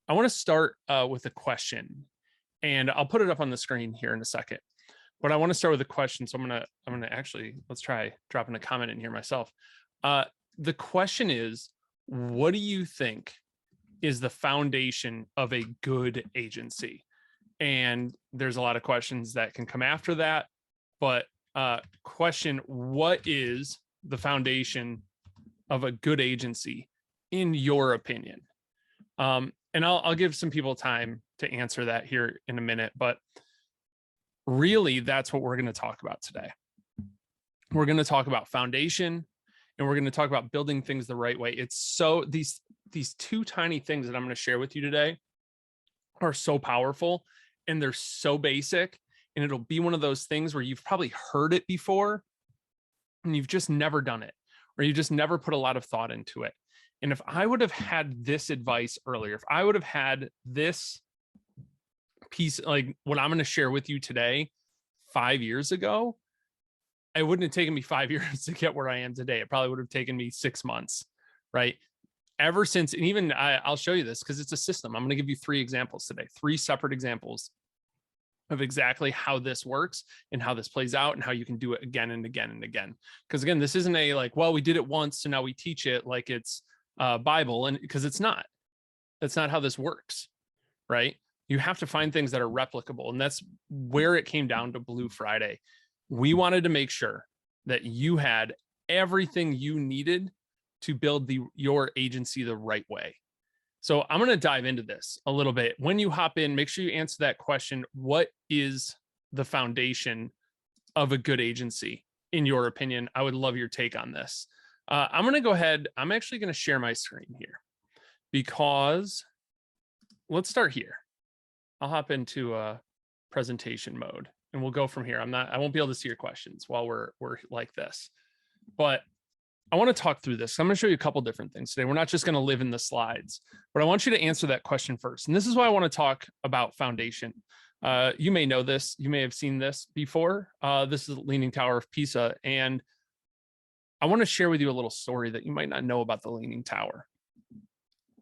I want to start with a question, and I'll put it up on the screen here in a second. But I want to start with a question. So I'm gonna actually, let's try dropping a comment in here myself. The question is, what do you think is the foundation of a good agency? And there's a lot of questions that can come after that, but question, what is the foundation of a good agency in your opinion? And I'll give some people time to answer that here in a minute, but really that's what we're going to talk about today. We're going to talk about foundation, and we're going to talk about building things the right way. It's so these two tiny things that I'm going to share with you today are so powerful, and they're so basic, and it'll be one of those things where you've probably heard it before and you've just never done it, or you just never put a lot of thought into it. And if I would have had this advice earlier, if I would have had this piece, like what I'm going to share with you today, 5 years ago, it wouldn't have taken me 5 years to get where I am today. It probably would have taken me 6 months, right? Ever since, and even I'll show you this because it's a system. I'm going to give you 3 examples today, 3 separate examples of exactly how this works and how this plays out and how you can do it again and again and again. Because again, this isn't a like, well, we did it once, so now we teach it like it's Bible, and because it's not. That's not how this works, right? You have to find things that are replicable, and that's where it came down to Blue Friday. We wanted to make sure that you had everything you needed to build your agency the right way. So I'm going to dive into this a little bit. When you hop in, make sure you answer that question. What is the foundation of a good agency, in your opinion? I would love your take on this. I'm going to go ahead. I'm actually going to share my screen here because let's start here. I'll hop into presentation mode and we'll go from here. I won't be able to see your questions while we're like this, but I want to talk through this. I'm going to show you a couple different things today. We're not just going to live in the slides, but I want you to answer that question first. And this is why I want to talk about foundation. You may know this. You may have seen this before. This is the Leaning Tower of Pisa. And I want to share with you a little story that you might not know about the Leaning Tower.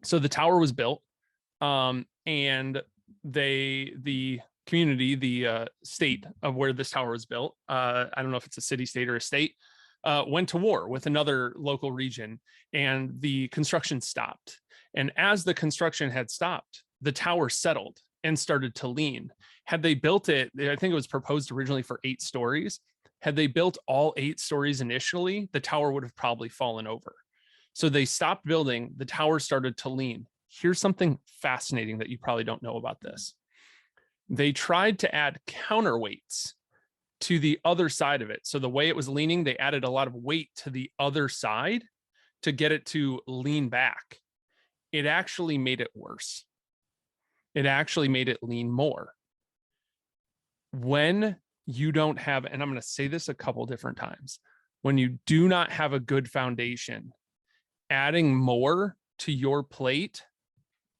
So the tower was built, and the community, the state of where this tower was built, I don't know if it's a city, state, or a state, went to war with another local region, and the construction stopped. And as the construction had stopped, the tower settled and started to lean. Had they built it, I think it was proposed originally for 8 stories. Had they built all 8 stories initially, the tower would have probably fallen over. So they stopped building, the tower started to lean. Here's something fascinating that you probably don't know about this. They tried to add counterweights to the other side of it. So the way it was leaning, they added a lot of weight to the other side to get it to lean back. It actually made it worse. It actually made it lean more. When you don't have, and I'm going to say this a couple different times, when you do not have a good foundation, adding more to your plate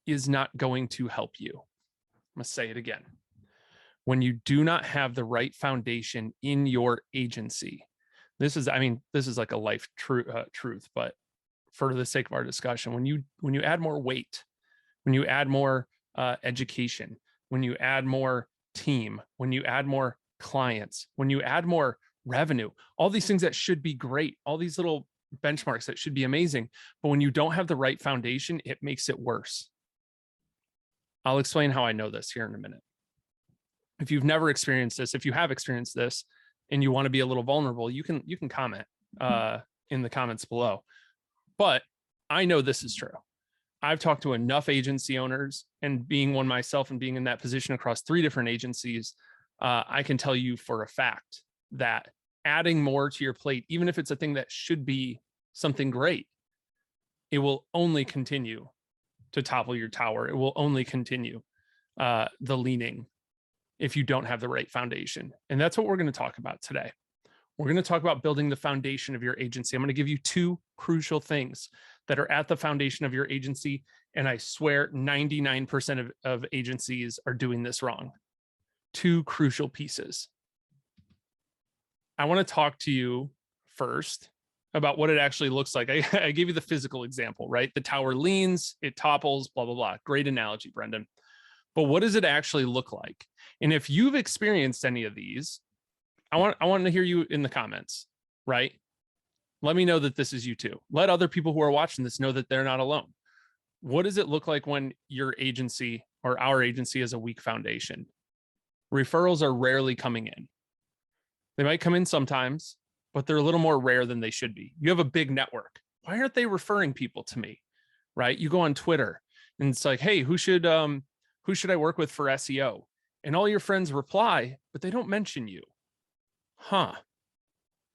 is not going to help you. I'm going to say it again. When you do not have the right foundation in your agency, this is like a life truth, but for the sake of our discussion, when you add more weight, when you add more education, when you add more team, when you add more clients, when you add more revenue, all these things that should be great, all these little benchmarks that should be amazing, but when you don't have the right foundation, it makes it worse. I'll explain how I know this here in a minute. If you've never experienced this, if you have experienced this and you want to be a little vulnerable, you can comment in the comments below. But I know this is true. I've talked to enough agency owners, and being one myself and being in that position across 3 different agencies, I can tell you for a fact that adding more to your plate, even if it's a thing that should be something great, it will only continue to topple your tower. It will only continue the leaning if you don't have the right foundation. And that's what we're going to talk about today. We're going to talk about building the foundation of your agency. I'm going to give you 2 crucial things that are at the foundation of your agency. And I swear 99% of agencies are doing this wrong. 2 crucial pieces. I want to talk to you first about what it actually looks like. I gave you the physical example, right? The tower leans, it topples, blah, blah, blah. Great analogy, Brendan. But what does it actually look like? And if you've experienced any of these, I want to hear you in the comments, right? Let me know that this is you too. Let other people who are watching this know that they're not alone. What does it look like when your agency or our agency has a weak foundation? Referrals are rarely coming in. They might come in sometimes, but they're a little more rare than they should be. You have a big network. Why aren't they referring people to me? Right? You go on Twitter and it's like, hey, who should I work with for SEO? And all your friends reply, but they don't mention you. Huh.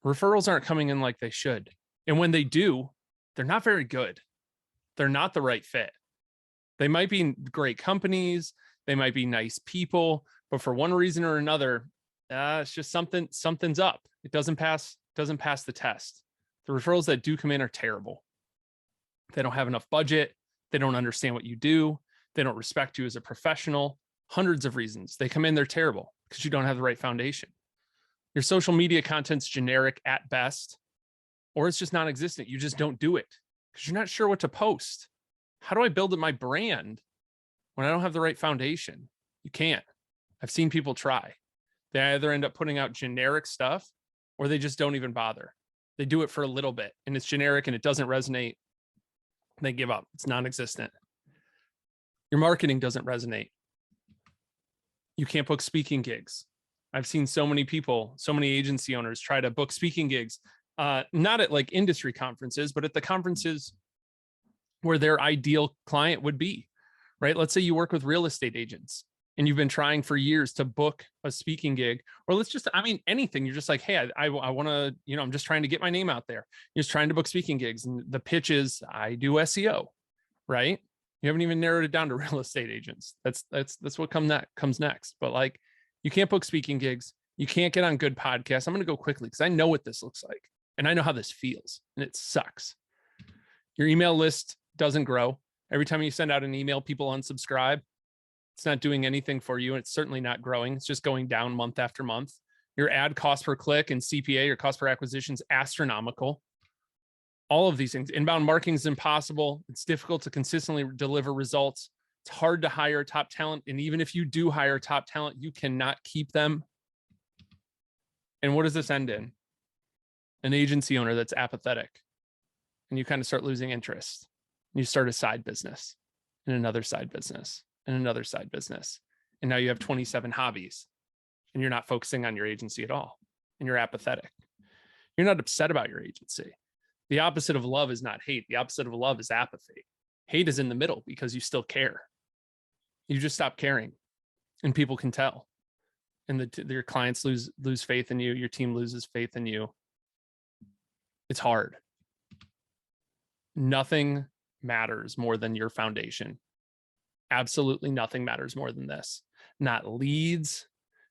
Referrals aren't coming in like they should. And when they do, they're not very good. They're not the right fit. They might be great companies. They might be nice people, but for one reason or another, it's just something's up. It doesn't pass the test. The referrals that do come in are terrible. They don't have enough budget. They don't understand what you do. They don't respect you as a professional. Hundreds of reasons. They come in, they're terrible because you don't have the right foundation. Your social media content's generic at best, or it's just non-existent. You just don't do it because you're not sure what to post. How do I build my brand when I don't have the right foundation? You can't. I've seen people try. They either end up putting out generic stuff or they just don't even bother. They do it for a little bit and it's generic and it doesn't resonate. They give up. It's non-existent. Your marketing doesn't resonate. You can't book speaking gigs. I've seen so many people, so many agency owners try to book speaking gigs, not at like industry conferences, but at the conferences where their ideal client would be, right? Let's say you work with real estate agents and you've been trying for years to book a speaking gig, or let's just, anything. You're just like, hey, I want to, I'm just trying to get my name out there. You're just trying to book speaking gigs. And the pitch is, I do SEO, right? You haven't even narrowed it down to real estate agents. That's what comes next. But like, you can't book speaking gigs. You can't get on good podcasts. I'm going to go quickly because I know what this looks like and I know how this feels and it sucks. Your email list doesn't grow. Every time you send out an email, people unsubscribe. It's not doing anything for you. And it's certainly not growing. It's just going down month after month. Your ad cost per click and CPA, your cost per acquisition, is astronomical. All of these things. Inbound marketing is impossible. It's difficult to consistently deliver results. It's hard to hire top talent. And even if you do hire top talent, you cannot keep them. And what does this end in? An agency owner that's apathetic. And you kind of start losing interest. And you start a side business and another side business and another side business. And now you have 27 hobbies and you're not focusing on your agency at all. And you're apathetic. You're not upset about your agency. The opposite of love is not hate. The opposite of love is apathy. Hate is in the middle because you still care. You just stop caring and people can tell. And your clients lose faith in you. Your team loses faith in you. It's hard. Nothing matters more than your foundation. Absolutely nothing matters more than this. Not leads,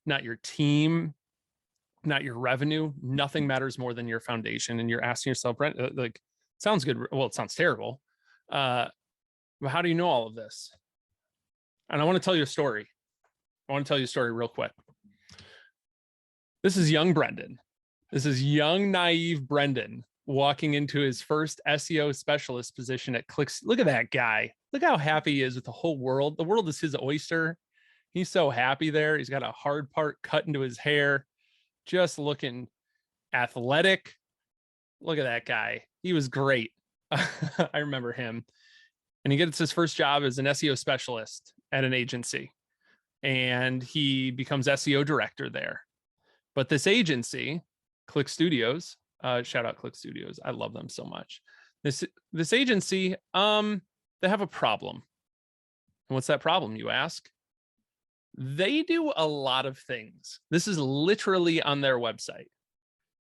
not your team, not your revenue. Nothing matters more than your foundation. And you're asking yourself, Brent, like, sounds good. Well, it sounds terrible. But how do you know all of this? And I want to tell you a story. I want to tell you a story real quick. This is young Brendan. This is young, naive Brendan walking into his first SEO specialist position at Clicks. Look at that guy. Look how happy he is with the whole world. The world is his oyster. He's so happy there. He's got a hard part cut into his hair, just looking athletic. Look at that guy. He was great. I remember him. And he gets his first job as an SEO specialist at an agency. And he becomes SEO director there. But this agency, Click Studios, shout out Click Studios. I love them so much. This agency, they have a problem. And what's that problem, you ask? They do a lot of things. This is literally on their website.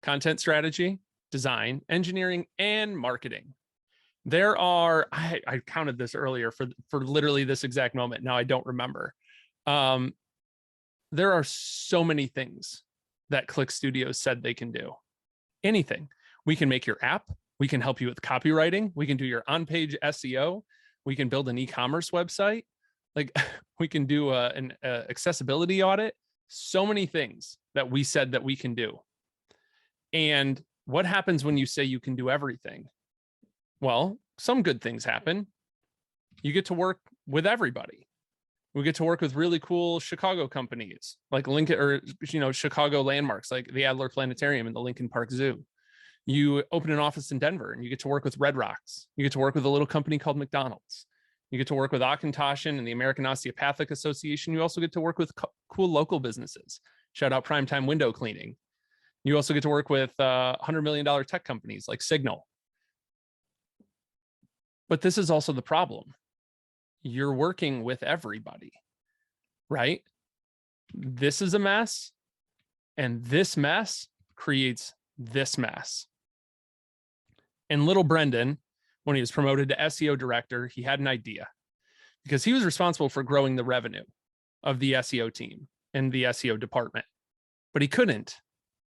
Content strategy, design, engineering, and marketing. There are, I counted this earlier for literally this exact moment. Now I don't remember. There are so many things that Click Studios said they can do. Anything. We can make your app. We can help you with copywriting. We can do your on-page SEO. We can build an e-commerce website. Like we can do an accessibility audit. So many things that we said that we can do. And what happens when you say you can do everything? Well, some good things happen. You get to work with everybody. We get to work with really cool Chicago companies like Lincoln, or, Chicago landmarks like the Adler Planetarium and the Lincoln Park Zoo. You open an office in Denver and you get to work with Red Rocks. You get to work with a little company called McDonald's. You get to work with Akintoshin and the American Osteopathic Association. You also get to work with cool local businesses. Shout out Primetime Window Cleaning. You also get to work with $100 million tech companies like Signal. But this is also the problem. You're working with everybody, right? This is a mess, and this mess creates this mess. And little Brendan, when he was promoted to SEO director, he had an idea because he was responsible for growing the revenue of the SEO team and the SEO department. But he couldn't,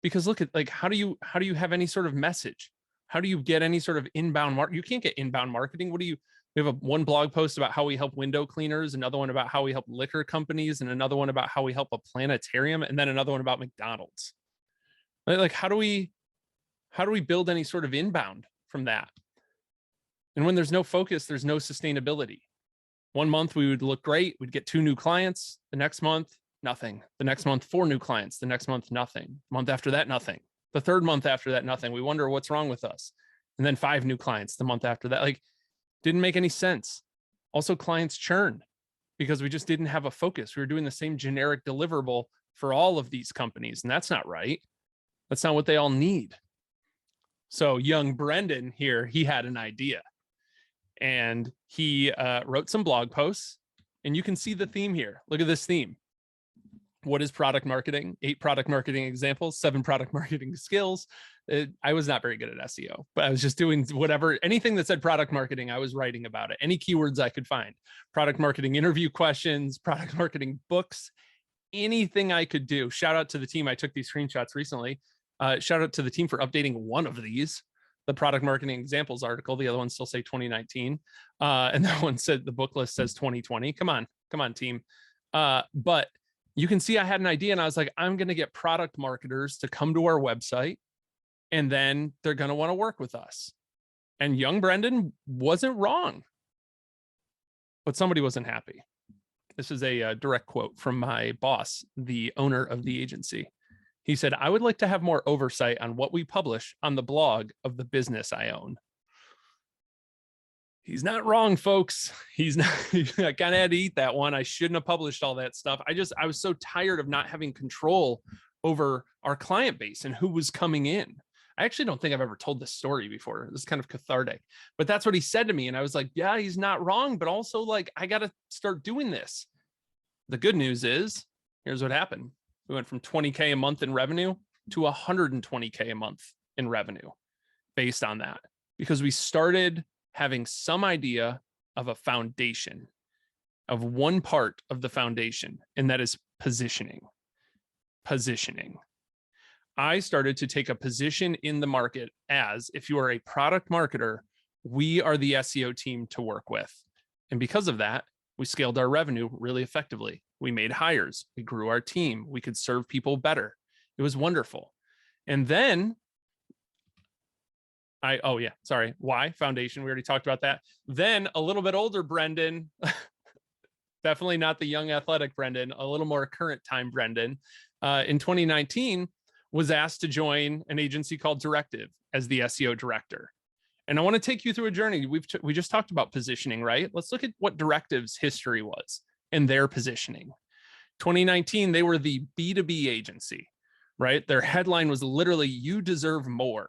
because look at, like, how do you have any sort of message? How do you get any sort of inbound market? You can't get inbound marketing. We have one blog post about how we help window cleaners, another one about how we help liquor companies, and another one about how we help a planetarium, and then another one about McDonald's. Like, how do we build any sort of inbound from that? And when there's no focus, there's no sustainability. One month we would look great. We'd get 2 new clients. The next month, nothing. The next month, 4 new clients. The next month, nothing. The month after that, nothing. The third month after that, nothing. We wonder what's wrong with us. And then 5 new clients the month after that. Like, didn't make any sense. Also, clients churn because we just didn't have a focus. We were doing the same generic deliverable for all of these companies, and that's not right. That's not what they all need. So young Brendan here, he had an idea, and he wrote some blog posts, and you can see the theme here. Look at this theme. What is product marketing? 8 product marketing examples, 7 product marketing skills. I was not very good at SEO, but I was just doing whatever, anything that said product marketing, I was writing about it. Any keywords I could find, product marketing interview questions, product marketing books, anything I could do. Shout out to the team. I took these screenshots recently. Shout out to the team for updating one of these, the product marketing examples article. The other ones still say 2019. And that one said the book list says 2020. Come on, team. But you can see I had an idea, and I was like, I'm going to get product marketers to come to our website, and then they're going to want to work with us. And young Brendan wasn't wrong, but somebody wasn't happy. This is a direct quote from my boss, the owner of the agency. He said, I would like to have more oversight on what we publish on the blog of the business I own. He's not wrong, folks. He's not. I kind of had to eat that one. I shouldn't have published all that stuff. I was so tired of not having control over our client base and who was coming in. I actually don't think I've ever told this story before. This is kind of cathartic, but that's what he said to me. And I was like, yeah, he's not wrong, but also, like, I got to start doing this. The good news is, here's what happened. We went from 20K a month in revenue to 120K a month in revenue based on that, because we started having some idea of a foundation, of one part of the foundation, and that is positioning. Positioning. I started to take a position in the market as, if you are a product marketer, we are the SEO team to work with. And because of that, we scaled our revenue really effectively. We made hires. We grew our team. We could serve people better. It was wonderful. And then why? Foundation. We already talked about that. Then a little bit older Brendan, definitely not the young athletic Brendan, a little more current time Brendan, in 2019 was asked to join an agency called Directive as the SEO director. And I want to take you through a journey. We just talked about positioning, right? Let's look at what Directive's history was and their positioning. 2019, they were the B2B agency, right? Their headline was literally, you deserve more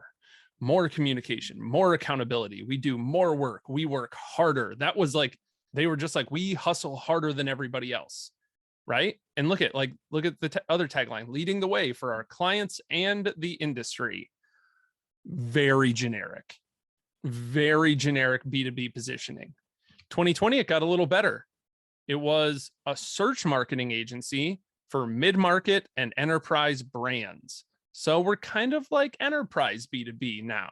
communication, more accountability. We do more work. We work harder. That was like, they were just like, we hustle harder than everybody else, right? And look at the other tagline, leading the way for our clients and the industry. Very generic B2B positioning. 2020, it got a little better. It was a search marketing agency for mid-market and enterprise brands. So we're kind of like enterprise B2B now.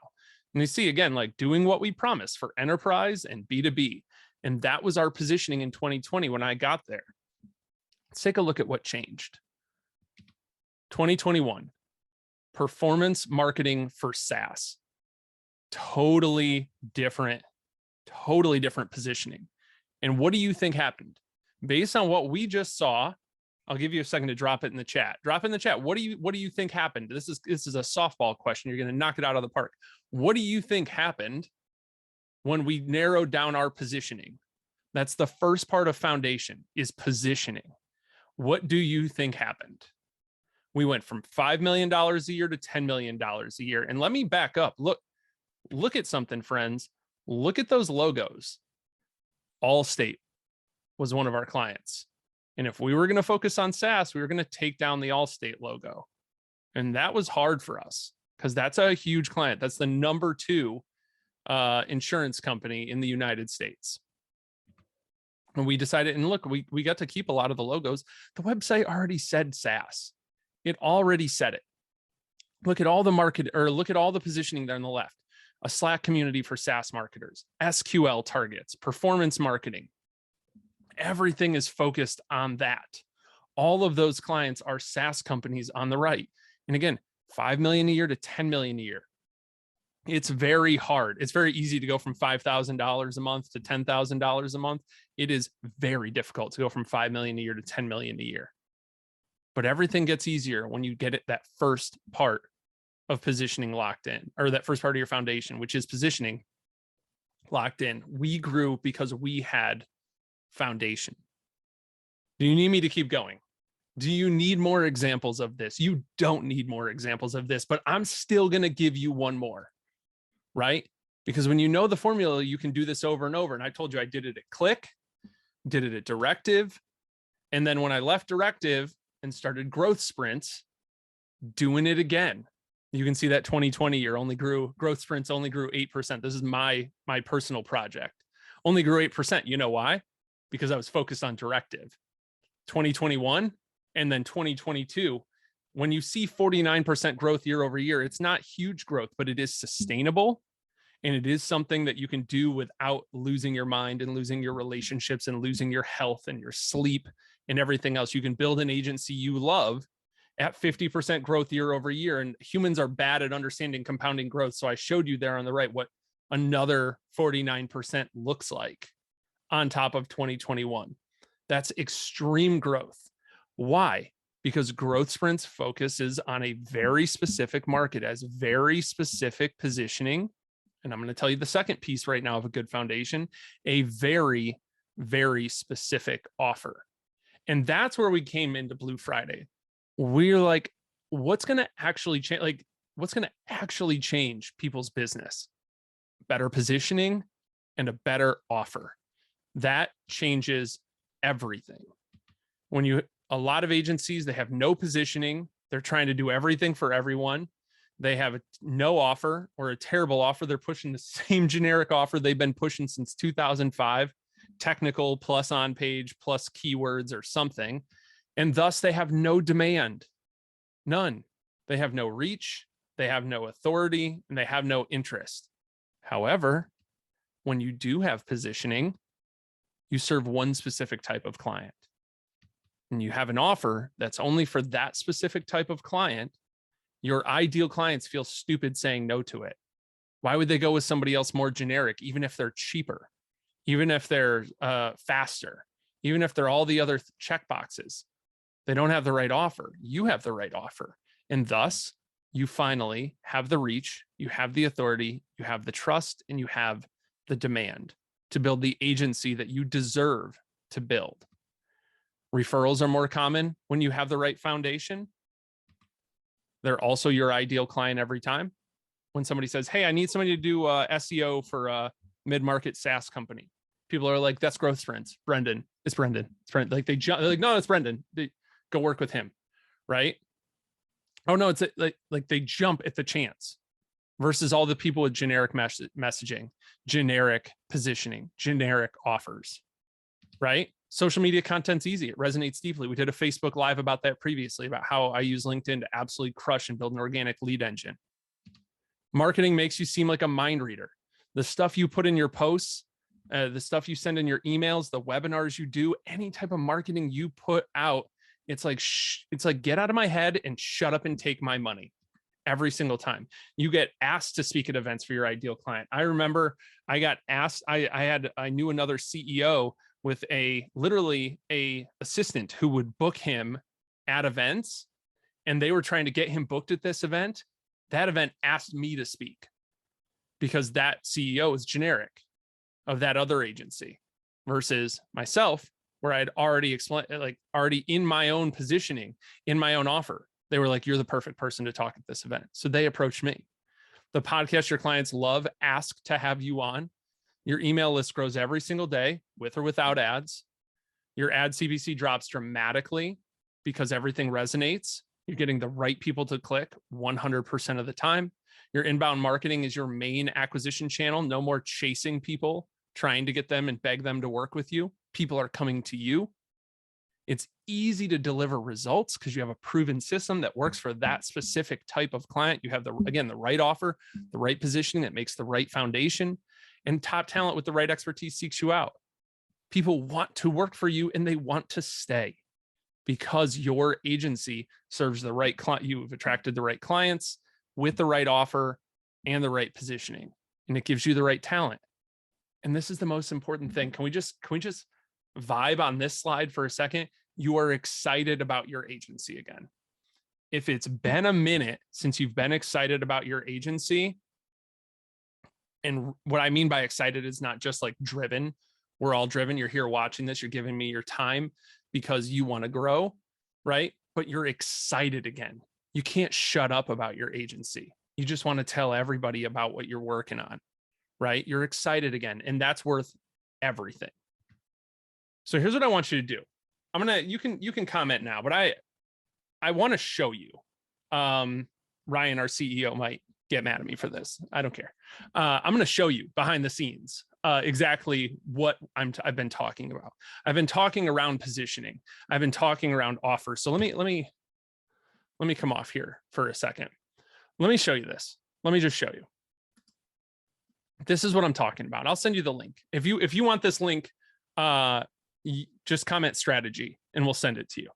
And you see, again, like doing what we promised for enterprise and B2B. And that was our positioning in 2020 when I got there. Let's take a look at what changed. 2021, Performance marketing for SaaS. Totally different positioning. And what do you think happened? Based on what we just saw, I'll give you a second to drop it in the chat. Drop in the chat. What do you think happened? This is a softball question. You're going to knock it out of the park. What do you think happened when we narrowed down our positioning? That's the first part of foundation, is positioning. What do you think happened? We went from $5 million a year to $10 million a year. And let me back up. Look at something, friends. Look at those logos. Allstate was one of our clients. And if we were going to focus on SaaS, we were going to take down the Allstate logo. And that was hard for us because that's a huge client. That's the number 2 insurance company in the United States. And we decided, and look, we got to keep a lot of the logos. The website already said SaaS. It already said it. Look at all the market, or look at all the positioning there on the left. A Slack community for SaaS marketers, SQL targets, performance marketing. Everything is focused on that. All of those clients are SaaS companies on the right. And again, 5 million a year to 10 million a year. It's very hard. It's very easy to go from $5,000 a month to $10,000 a month. It is very difficult to go from 5 million a year to 10 million a year. But everything gets easier when you get it, that first part of positioning locked in, or that first part of your foundation, which is positioning, locked in. We grew because we had foundation. Do you need me to keep going? Do you need more examples of this? You don't need more examples of this, but I'm still going to give you one more, right? Because when you know the formula, you can do this over and over. And I told you I did it at Click, did it at Directive. And then when I left Directive and started growth sprints, doing it again. You can see that 2020 year growth sprints only grew 8%. This is my personal project. Only grew 8%. You know why? Because I was focused on Directive. 2021 and then 2022, when you see 49% growth year over year, it's not huge growth, but it is sustainable. And it is something that you can do without losing your mind and losing your relationships and losing your health and your sleep and everything else. You can build an agency you love at 50% growth year over year. And humans are bad at understanding compounding growth. So I showed you there on the right what another 49% looks like on top of 2021. That's extreme growth. Why? Because growth sprints focuses on a very specific market, as very specific positioning. And I'm going to tell you the second piece right now of a good foundation, a very, very specific offer. And that's where we came into Blue Friday. We're like, what's going to actually change? Like, what's going to actually change people's business? Better positioning and a better offer. That changes everything. A lot of agencies, they have no positioning. They're trying to do everything for everyone. They have no offer or a terrible offer. They're pushing the same generic offer they've been pushing since 2005, technical plus on page plus keywords or something. And thus they have no demand, none. They have no reach, they have no authority, and they have no interest. However, when you do have positioning, you serve one specific type of client. And you have an offer that's only for that specific type of client. Your ideal clients feel stupid saying no to it. Why would they go with somebody else more generic, even if they're cheaper, even if they're faster, even if they're all the other check boxes? They don't have the right offer. You have the right offer. And thus, you finally have the reach, you have the authority, you have the trust, and you have the demand to build the agency that you deserve to build. Referrals are more common when you have the right foundation. They're also your ideal client every time. When somebody says, hey, I need somebody to do SEO for a mid-market SaaS company, people are like, that's growth sprints. Brendan, it's Brendan. It's Brendan. Like they're like, no, it's Brendan. Go work with him, right? Oh no, it's like they jump at the chance versus all the people with generic messaging, generic positioning, generic offers, right? Social media content's easy. It resonates deeply. We did a Facebook Live about that previously, about how I use LinkedIn to absolutely crush and build an organic lead engine. Marketing makes you seem like a mind reader. The stuff you put in your posts, the stuff you send in your emails, the webinars you do, any type of marketing you put out, it's like get out of my head and shut up and take my money. every single time. You get asked to speak at events for your ideal client. I remember I got asked, I knew another CEO with literally a assistant who would book him at events, and they were trying to get him booked at this event. That event asked me to speak because that CEO is generic of that other agency versus myself, where I'd already explained, like already in my own positioning, in my own offer. They were like, you're the perfect person to talk at this event. So they approached me. The podcast your clients love, ask to have you on. Your email list grows every single day with or without ads. Your ad CPC drops dramatically because everything resonates. You're getting the right people to click 100% of the time. Your inbound marketing is your main acquisition channel. No more chasing people, trying to get them and beg them to work with you. People are coming to you. It's easy to deliver results because you have a proven system that works for that specific type of client. You have the right offer, the right positioning that makes the right foundation, and top talent with the right expertise seeks you out. People want to work for you and they want to stay because your agency serves the right client. You've attracted the right clients with the right offer and the right positioning, and it gives you the right talent. And this is the most important thing. Can we just vibe on this slide for a second? You are excited about your agency again. If it's been a minute since you've been excited about your agency, and what I mean by excited is not just like driven. We're all driven. You're here watching this. You're giving me your time because you want to grow, right? But you're excited again. You can't shut up about your agency. You just want to tell everybody about what you're working on, right? You're excited again, and that's worth everything. So here's what I want you to do. You can comment now, but I want to show you. Ryan, our CEO, might get mad at me for this. I don't care. I'm going to show you behind the scenes exactly what I've been talking about. I've been talking around positioning. I've been talking around offers. So let me come off here for a second. Let me show you this. Let me just show you. This is what I'm talking about. I'll send you the link. If you want this link, just comment strategy and we'll send it to you.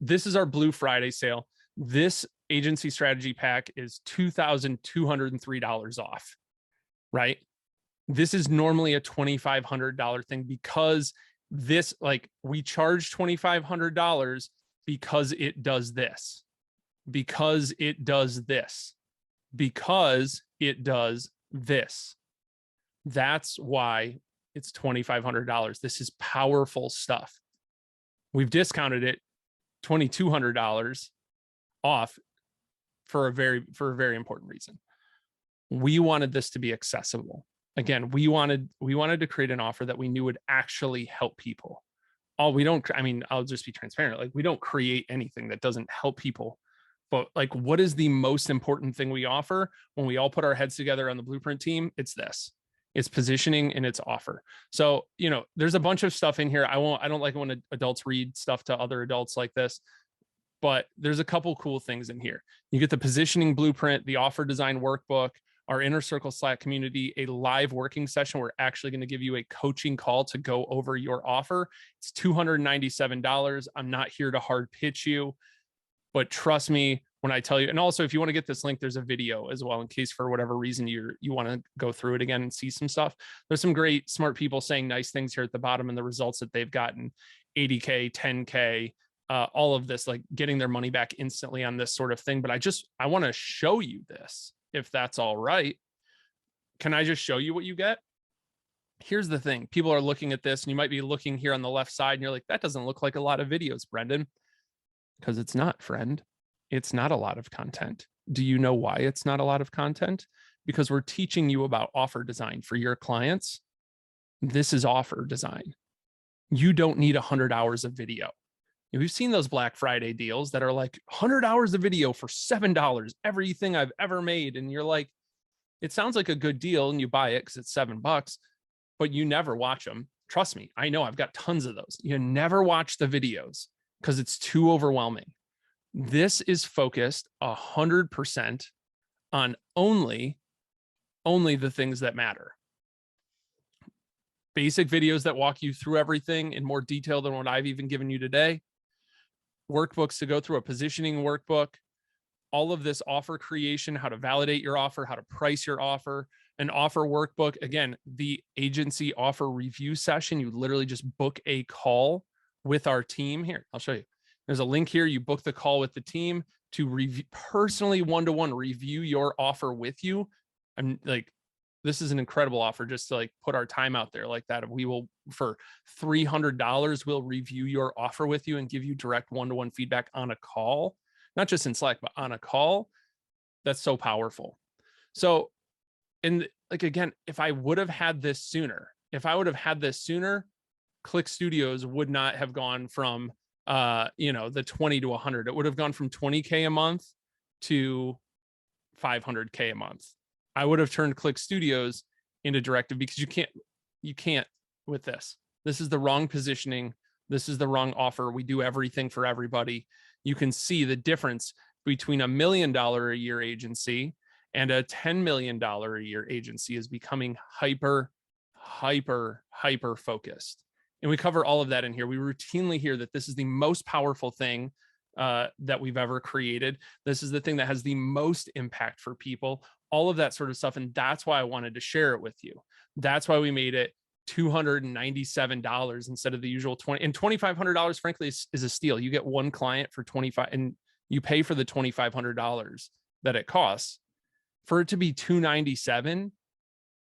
This is our Blue Friday sale. This agency strategy pack is $2,203 off, right? This is normally a $2,500 thing because this, like, we charge $2,500 because it does this, because it does this, because it does this. That's why it's $2,500. This is powerful stuff. We've discounted it $2,200 off for a very important reason. We wanted this to be accessible. Again, we wanted to create an offer that we knew would actually help people. I'll just be transparent. Like, we don't create anything that doesn't help people. But like, what is the most important thing we offer when we all put our heads together on the Blueprint team? It's this. It's positioning and it's offer. So, there's a bunch of stuff in here. I don't like when adults read stuff to other adults like this, but there's a couple cool things in here. You get the positioning blueprint, the offer design workbook, our Inner Circle Slack community, a live working session. We're actually going to give you a coaching call to go over your offer. It's $297. I'm not here to hard pitch you, but trust me when I tell you. And also, if you want to get this link, there's a video as well in case for whatever reason you want to go through it again and see some stuff. There's some great smart people saying nice things here at the bottom and the results that they've gotten, 80K, 10K, all of this, like getting their money back instantly on this sort of thing. But I want to show you this, if that's all right. Can I just show you what you get? Here's the thing. People are looking at this and you might be looking here on the left side and you're like, that doesn't look like a lot of videos, Brendan. Because it's not, friend. It's not a lot of content. Do you know why it's not a lot of content? Because we're teaching you about offer design for your clients. This is offer design. You don't need 100 hours of video. We've seen those Black Friday deals that are like 100 hours of video for $7, everything I've ever made. And you're like, it sounds like a good deal and you buy it because it's $7, but you never watch them. Trust me, I know I've got tons of those. You never watch the videos because it's too overwhelming. This is focused 100% on only the things that matter. Basic videos that walk you through everything in more detail than what I've even given you today. Workbooks to go through, a positioning workbook, all of this offer creation, how to validate your offer, how to price your offer, an offer workbook. Again, the agency offer review session, you literally just book a call with our team. Here, I'll show you. There's a link here. You book the call with the team to review, personally one-to-one review your offer with you. I'm like, this is an incredible offer just to like put our time out there like that. We will, for $300, we'll review your offer with you and give you direct one-to-one feedback on a call, not just in Slack, but on a call. That's so powerful. So, and like, again, if I would have had this sooner, Click Studios would not have gone from, the 20 to 100. It would have gone from 20K a month to 500K a month. I would have turned Click Studios into Directive, because you can't with this. This is the wrong positioning. This is the wrong offer. We do everything for everybody. You can see the difference between $1 million a year agency and a $10 million a year agency is becoming hyper focused. And we cover all of that in here. We routinely hear that this is the most powerful thing that we've ever created. This is the thing that has the most impact for people, all of that sort of stuff. And that's why I wanted to share it with you. That's why we made it $297 instead of the usual $20. And $2,500, frankly, is a steal. You get one client for $25, and you pay for the $2,500 that it costs. For it to be $297,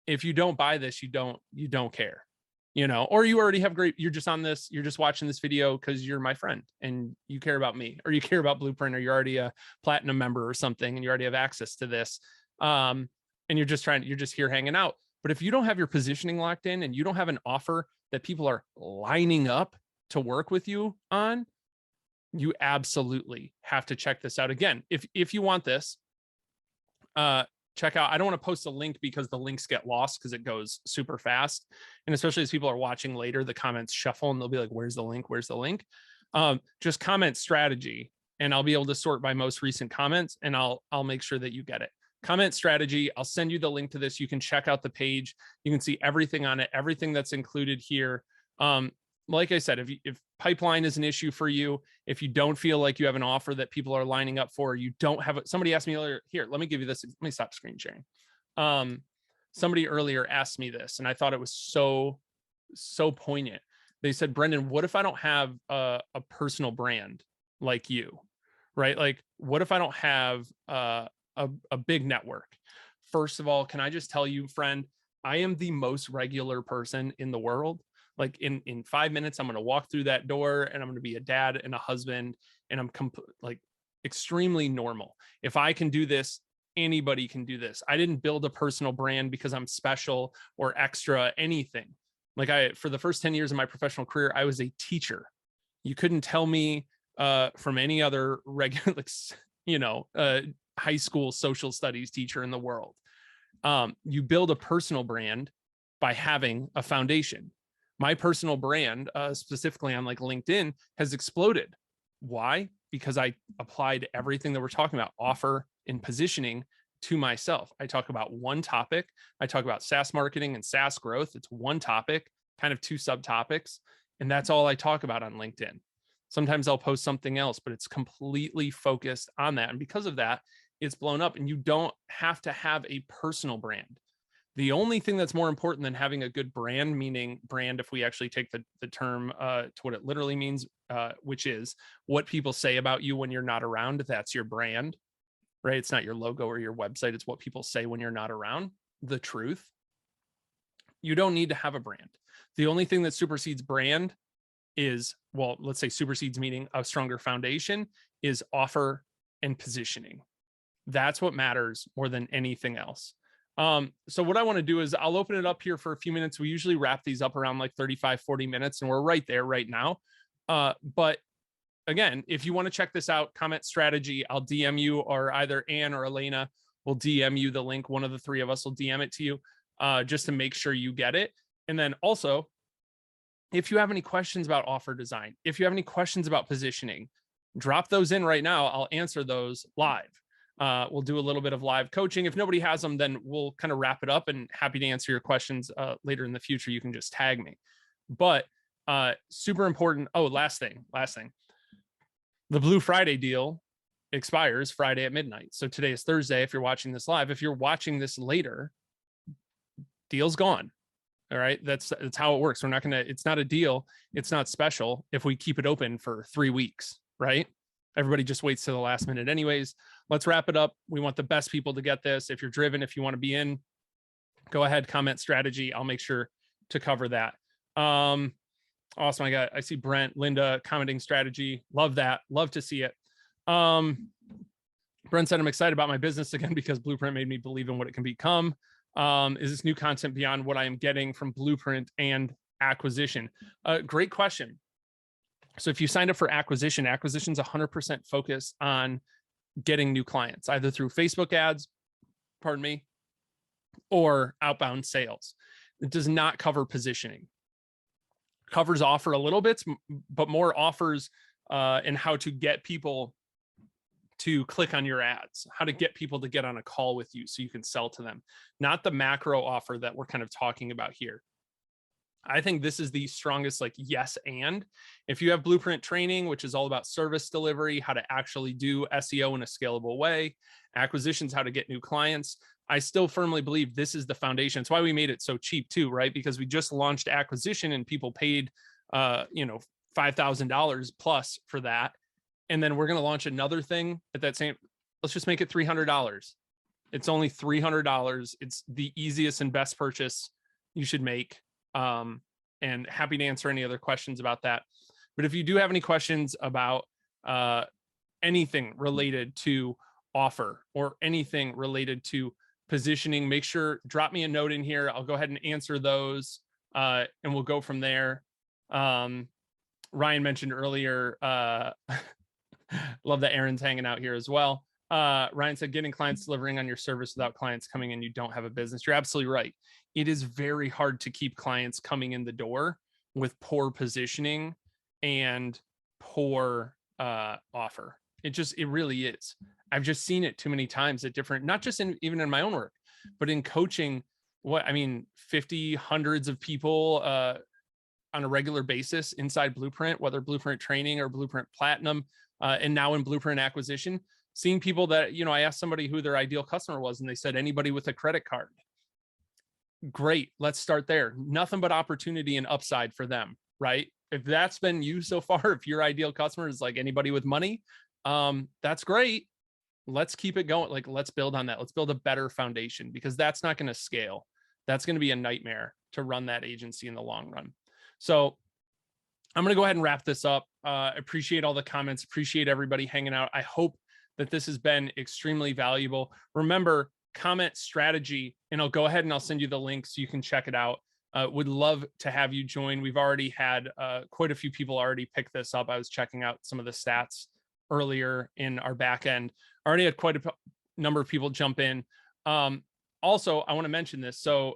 if you don't buy this, you don't care. Or you already have you're just on this, you're just watching this video because you're my friend and you care about me, or you care about Blueprint, or you're already a platinum member or something and you already have access to this. And you're just here hanging out. But if you don't have your positioning locked in and you don't have an offer that people are lining up to work with you on, you absolutely have to check this out. Again, if you want this, check out, I don't want to post a link because the links get lost because it goes super fast. And especially as people are watching later, the comments shuffle and they'll be like, where's the link? Where's the link? Just comment strategy and I'll be able to sort by most recent comments and I'll make sure that you get it. Comment strategy. I'll send you the link to this. You can check out the page. You can see everything on it, everything that's included here. Like I said, if pipeline is an issue for you, if you don't feel like you have an offer that people are lining up for, you don't have it. Somebody asked me earlier, here, let me give you this. Let me stop screen sharing. Somebody earlier asked me this, and I thought it was so poignant. They said, Brendan, what if I don't have a personal brand like you, right? Like, what if I don't have a big network? First of all, can I just tell you, friend, I am the most regular person in the world. Like in 5 minutes, I'm going to walk through that door and I'm going to be a dad and a husband, and I'm like extremely normal. If I can do this, anybody can do this. I didn't build a personal brand because I'm special or extra anything. Like for the first 10 years of my professional career, I was a teacher. You couldn't tell me from any other regular, high school social studies teacher in the world. You build a personal brand by having a foundation. My personal brand, specifically on like LinkedIn, has exploded. Why? Because I applied everything that we're talking about, offer and positioning, to myself. I talk about one topic. I talk about SaaS marketing and SaaS growth. It's one topic, kind of two subtopics. And that's all I talk about on LinkedIn. Sometimes I'll post something else, but it's completely focused on that. And because of that, it's blown up. And you don't have to have a personal brand. The only thing that's more important than having a good brand, meaning brand, if we actually take the term to what it literally means, which is what people say about you when you're not around, that's your brand, right? It's not your logo or your website. It's what people say when you're not around, the truth. You don't need to have a brand. The only thing that supersedes brand is, well, let's say supersedes meaning a stronger foundation, is offer and positioning. That's what matters more than anything else. So what I want to do is I'll open it up here for a few minutes. We usually wrap these up around like 35, 40 minutes, and we're right there right now. But again, if you want to check this out, comment strategy, I'll DM you, or either Ann or Elena will DM you the link. One of the three of us will DM it to you, just to make sure you get it. And then also, if you have any questions about offer design, if you have any questions about positioning, drop those in right now. I'll answer those live. We'll do a little bit of live coaching. If nobody has them, then we'll kind of wrap it up, and happy to answer your questions later in the future. You can just tag me. But super important. Oh, last thing. The Blue Friday deal expires Friday at midnight. So today is Thursday. If you're watching this live, if you're watching this later, deal's gone. All right. That's how it works. We're not going to, it's not a deal. It's not special if we keep it open for 3 weeks, right? Everybody just waits to the last minute anyways. Let's wrap it up. We want the best people to get this. If you're driven, if you want to be in, go ahead, comment strategy. I'll make sure to cover that. Awesome. I see Brent, Linda commenting strategy. Love that. Love to see it. Brent said, I'm excited about my business again because Blueprint made me believe in what it can become. Is this new content beyond what I am getting from Blueprint and acquisition? Great question. So if you signed up for acquisition, acquisition's 100% focused on getting new clients, either through Facebook ads, pardon me, or outbound sales. It does not cover positioning. Covers offer a little bit, but more offers and how to get people to click on your ads, how to get people to get on a call with you so you can sell to them, not the macro offer that we're kind of talking about here. I think this is the strongest, like, yes. And if you have Blueprint training, which is all about service delivery, how to actually do SEO in a scalable way, acquisitions, how to get new clients, I still firmly believe this is the foundation. It's why we made it so cheap too, right? Because we just launched acquisition and people paid, $5,000 plus for that. And then we're going to launch another thing at that same, let's just make it $300. It's only $300. It's the easiest and best purchase you should make. And happy to answer any other questions about that. But if you do have any questions about anything related to offer or anything related to positioning, make sure, drop me a note in here. I'll go ahead and answer those and we'll go from there. Ryan mentioned earlier, love that Aaron's hanging out here as well. Ryan said, getting clients delivering on your service without clients coming in, you don't have a business. You're absolutely right. It is very hard to keep clients coming in the door with poor positioning and poor offer. It really is. I've just seen it too many times at different, not just even in my own work, but in coaching, 50, hundreds of people on a regular basis inside Blueprint, whether Blueprint training or Blueprint Platinum, and now in Blueprint acquisition, seeing people that, I asked somebody who their ideal customer was, and they said, anybody with a credit card. Great. Let's start there. Nothing but opportunity and upside for them, right? If that's been you so far, if your ideal customer is like anybody with money, that's great. Let's keep it going. Like, let's build on that. Let's build a better foundation, because that's not going to scale. That's going to be a nightmare to run that agency in the long run. So I'm going to go ahead and wrap this up. Appreciate all the comments. Appreciate everybody hanging out. I hope that this has been extremely valuable. Remember, comment strategy, and I'll go ahead and I'll send you the link so you can check it out. Would love to have you join. We've already had quite a few people already pick this up. I was checking out some of the stats earlier in our back end. Already had quite a number of people jump in. Also, I want to mention this. So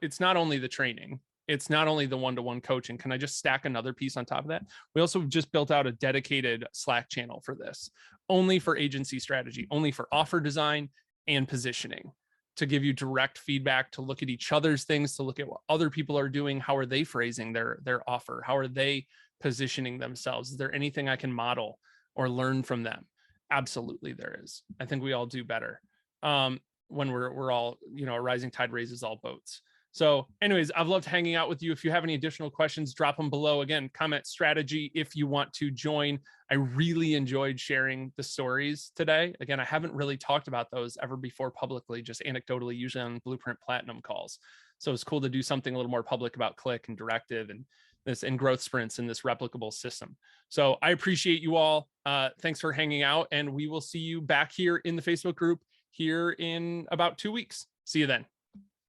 it's not only the training. It's not only the one-to-one coaching. Can I just stack another piece on top of that? We also just built out a dedicated Slack channel for this, only for agency strategy, only for offer design and positioning, to give you direct feedback, to look at each other's things, to look at what other people are doing. How are they phrasing their offer? How are they positioning themselves? Is there anything I can model or learn from them? Absolutely there is. I think we all do better when we're all, a rising tide raises all boats. So anyways, I've loved hanging out with you. If you have any additional questions, drop them below. Again, comment strategy if you want to join. I really enjoyed sharing the stories today. Again, I haven't really talked about those ever before publicly, just anecdotally, usually on Blueprint Platinum calls. So it's cool to do something a little more public about Click and Directive and this and growth sprints in this replicable system. So I appreciate you all. Thanks for hanging out, and we will see you back here in the Facebook group here in about 2 weeks. See you then.